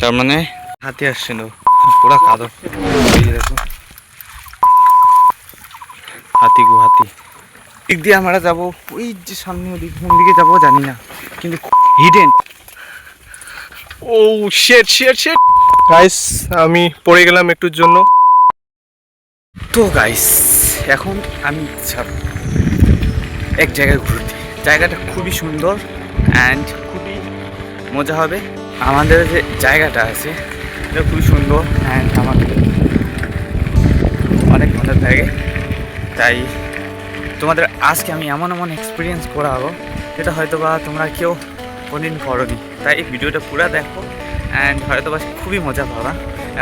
তার মানে হাতি আসছিল পুরা কাদো। দেখো হাতি গুহাতি দিক দিয়ে আমরা যাবো, ওই যে সামনে ওদিক কোন দিকে যাবো জানি না, কিন্তু হিডেন। ও শিট শিট শিট গাইস, আমি পড়ে গেলাম একটুর জন্য। তো গাইস এখন আমি যাব এক জায়গায় ঘুরতে। জায়গাটা খুবই সুন্দর অ্যান্ড খুবই মজা হবে। আমাদের যে জায়গাটা আছে এটা খুবই সুন্দর অ্যান্ড আমাদের অনেক ভালো লাগে। তাই তোমাদের আজকে আমি এমন এমন এক্সপিরিয়েন্স করাবো যেটা হয়তো বা তোমরা কেউ কোনদিন করোনি। তাই এই ভিডিওটা পুরো দেখো অ্যান্ড হয়তো বা খুবই মজা পাবা।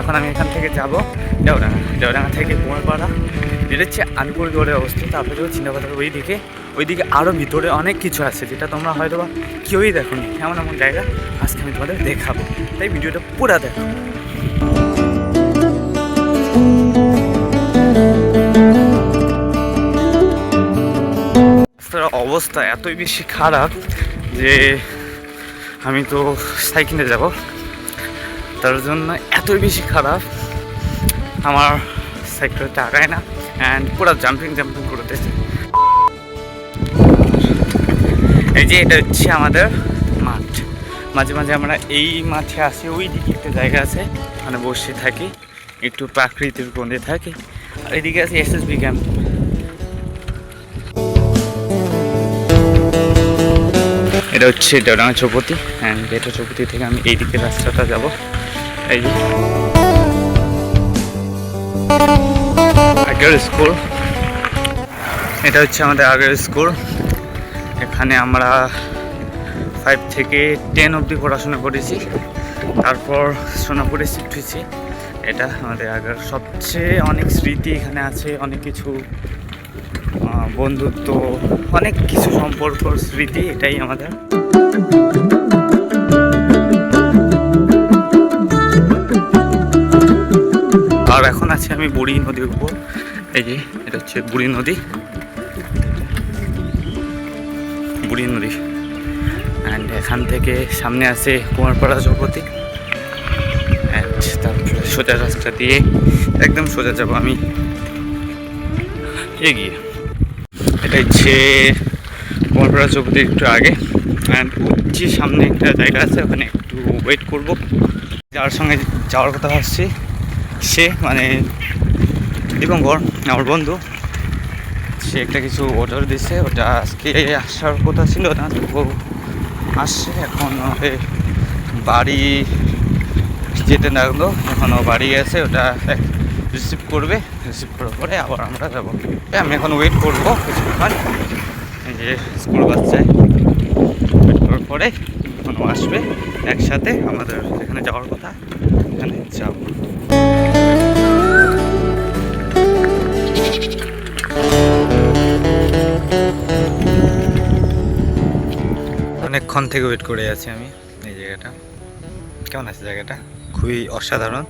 এখন আমি এখান থেকে যাবো দেওডাঙ্গা থেকে কুমারপাড়া, যেটা হচ্ছে আলিপুর রোডে অবস্থিত। তারপরে চিন্তাভাবনা ওইদিকে আরও ভিতরে অনেক কিছু আছে যেটা তোমরা হয়তো বা কেউই দেখোনি। এমন এমন জায়গা আজকে আমি তোমাদের দেখাবো, তাই ভিডিওটা পুরো দেখো। অবস্থা এতই বেশি খারাপ যে আমি তো সাইকেলে যাব, তার জন্য এতই বেশি খারাপ আমার সাইকেল টাকায় না অ্যান্ড পুরো জাম্পিং করতেছে। এই যে এটা হচ্ছে আমাদের মাঠ। মাঝে মাঝে আমরা এই মাঠে আসি, ওই দিকে একটা জায়গা আছে মানে বসে থাকি, একটু প্রাকৃতিক গন্ধে থাকি। আর এদিকে আছে এসএসবি ক্যাম্প। এটা হচ্ছে দেওডাঙ্গা চৌপতি অ্যান্ড এটা চৌপতি থেকে আমি এই দিকে রাস্তাটা যাব। এই যে আগের স্কুল, এটা হচ্ছে আমাদের আগের স্কুল। এখানে আমরা 5 থেকে 10 অবধি পড়াশোনা করেছি, তারপর সোনাপুরে শিফট হয়েছি। এটা আমাদের আগের সবচেয়ে অনেক স্মৃতি এখানে আছে, অনেক কিছু বন্ধুত্ব, অনেক কিছু সম্পর্কর স্মৃতি, এটাই আমাদের। আর এখন আছে আমি বুড়ি নদীর উপর। এই যে এটা হচ্ছে বুড়ি নদী অ্যান্ড এখান থেকে সামনে আছে কুমারপাড়া চৌপতি অ্যান্ড তারপরে সোজা রাস্তা দিয়ে একদম সোজা যাব আমি এগিয়ে। এটা হচ্ছে কুমারপাড়া চৌপতির একটু আগে অ্যান্ড যে সামনে একটা জায়গা আছে, ওখানে একটু ওয়েট করব। যার সঙ্গে যাওয়ার কথা ভাবছি সে মানে দীপঙ্কর, আমার বন্ধু, সে একটা কিছু অর্ডার দিচ্ছে, ওটা আজকে আসার কথা ছিল না, তো আসছে। এখন বাড়ি যেতে লাগলো, এখনও বাড়ি গেছে, ওটা রিসিভ করবে, রিসিভ করার পরে আবার আমরা যাবো। আমি এখন ওয়েট করবো কিছুক্ষণ, এই যে স্কুল বাচ্চায় ওয়েট করার পরে এখনও আসবে, একসাথে আমাদের যেখানে যাওয়ার কথা এখানে যাব। অনেকক্ষণ থেকে ওয়েট করে আছি আমি। এই জায়গাটা কেমন আছে? জায়গাটা খুবই অসাধারণ।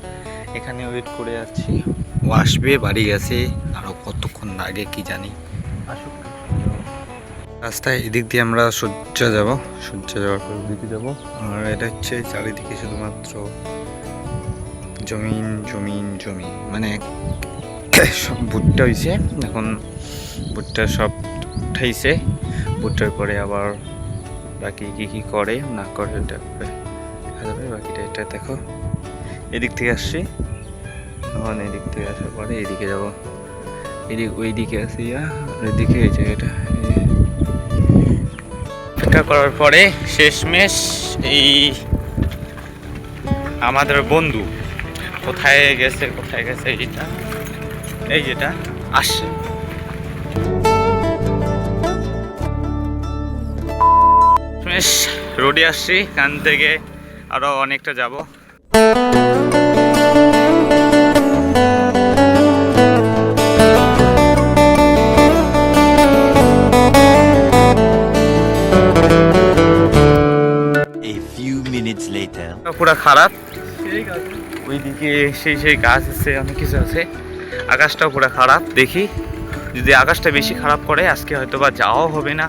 এখানে ওয়েট করে আছি, ও আসবে, বাড়ি গেছে, আরও কতক্ষণ লাগে কি জানি। আসুক। রাস্তায় এদিক দিয়ে আমরা সূর্য যাওয়ার পর ওদিকে যাবো। আর এটা হচ্ছে চারিদিকে শুধুমাত্র জমিন মানে সব ভুট্টা হয়েছে, এখন ভুট্টা সব উঠাইছে, ভুট্টার পরে আবার বাকি কি করে না করে এটা দেখা যাবে। বাকিটা এটা দেখো, এদিক থেকে আসছি, এখন এদিক থেকে আসার পরে এদিকে যাবো, ওই দিকে আসি, এদিকে এই জায়গাটা অপেক্ষা করার পরে শেষমেশ এই আমাদের বন্ধু কোথায় গেছে এই যেটা আসছে। রোডে আসছি, এখান থেকে আরো অনেকটা যাব। পুরা খারাপ, ওইদিকে সেই গাছ আছে, অনেক কিছু আছে, আকাশটাও পুরা খারাপ। দেখি যদি আকাশটা বেশি খারাপ করে আজকে হয়তো বা যাওয়াও হবে না,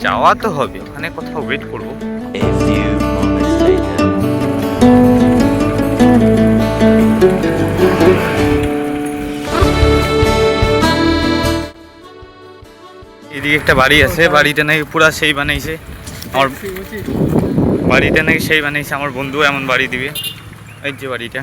যাওয়া তো হবে, ওখানে কোথাও ওয়েট করবো। এদিকে একটা বাড়ি আছে, বাড়িটা নাকি পুরা সেই বানাইছে আমার বাড়িটা নাকি সেই বানাইছে আমার বন্ধু এমন বাড়ি দিবে। এই যে বাড়িটা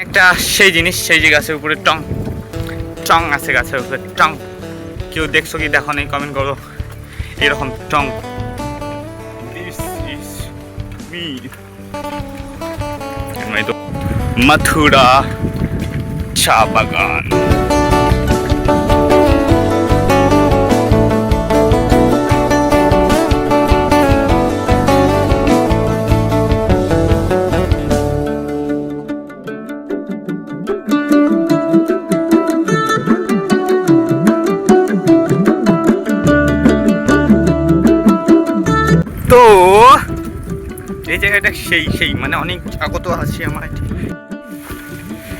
একটা সেই জিনিস, সেই যে গাছের উপরে টং টং আছে, গাছের উপরে টং। কেউ দেখছো কি দেখো নেই কমেন্ট করো। এরকম টং মথুরা চা বাগান। তো এই জায়গাটা সেই সেই মানে অনেক স্বাগত আছে আমার।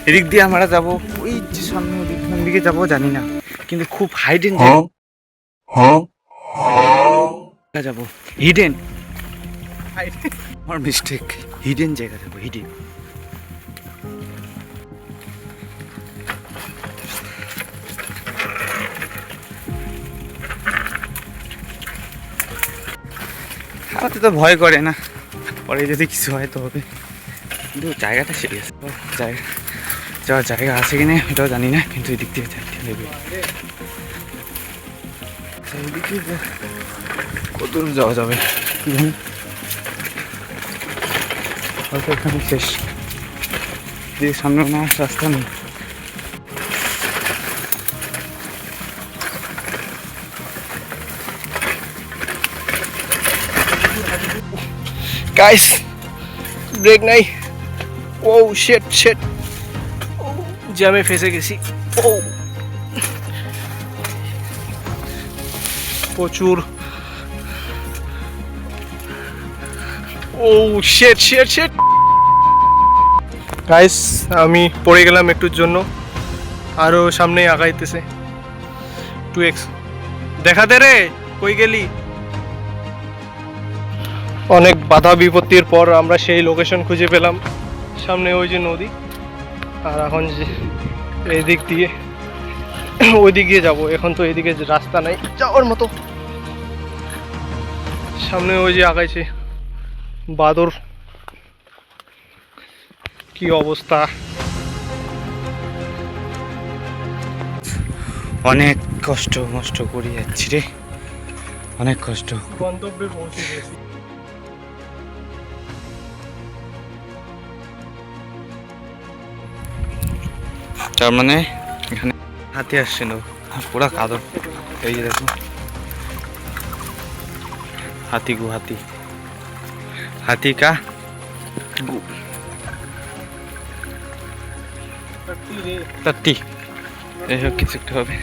এদিক দিয়ে আমরা যাবো, ওই যে সামনে ওদিক কোন দিকে যাবো জানি না, কিন্তু খুব হাইডেন জায়গা যাবো। হিডেন, আমার মিস্টেক, হিডেন জায়গা যাবো, হিডেন। আমার তো ভয় করে না, পরে যদি কিছু হয় তো হবে, কিন্তু জায়গাটা সিরিয়াস। জায়গা যাওয়ার জায়গা আছে কিনা এটাও জানি না, কিন্তু এদিক দিয়ে যাইতে দেবে। এইদিকে কত দূর যাওয়া যাবে হয়তো এখানে শেষ, দিয়ে সামনে না রাস্তা নেই। গাইস ব্রেক নাই। ও শিট শিট, জ্যামে ফেসে গেছি। ও প্রচুর, ও শিট শিট শিট। গাইস আমি পড়ে গেলাম একটুর জন্য, আরো সামনে আগাইতেছে 2x। দেখা দে রে, কই গেলি? অনেক বাধা বিপত্তির পর আমরা সেই লোকেশন খুঁজে পেলাম। সামনে ওই যে নদী, আর এখন যে এই দিক দিয়ে ওই দিক দিয়ে যাবো। এখন তো এইদিকে রাস্তা নাই যাওয়ার মতো। সামনে ওই যে আগাইছে বাদর, কি অবস্থা। অনেক কষ্ট মষ্ট করে যাচ্ছি রে, অনেক কষ্ট। গন্তব্যে পৌঁছে গেছি। তার মানে এখানে হাতি আসছিল, পুরা কাদর। এই যে দেখো হাতি গু, হাতি হাতি কা গু, তাত্তি এইসব কিছু একটা হবে।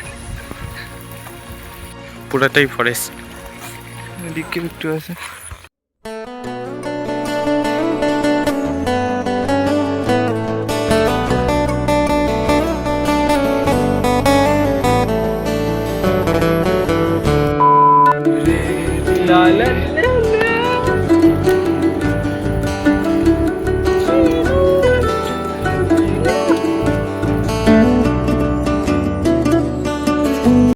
পুরাটাই ফরেস্ট, এদিকে একটু আছে।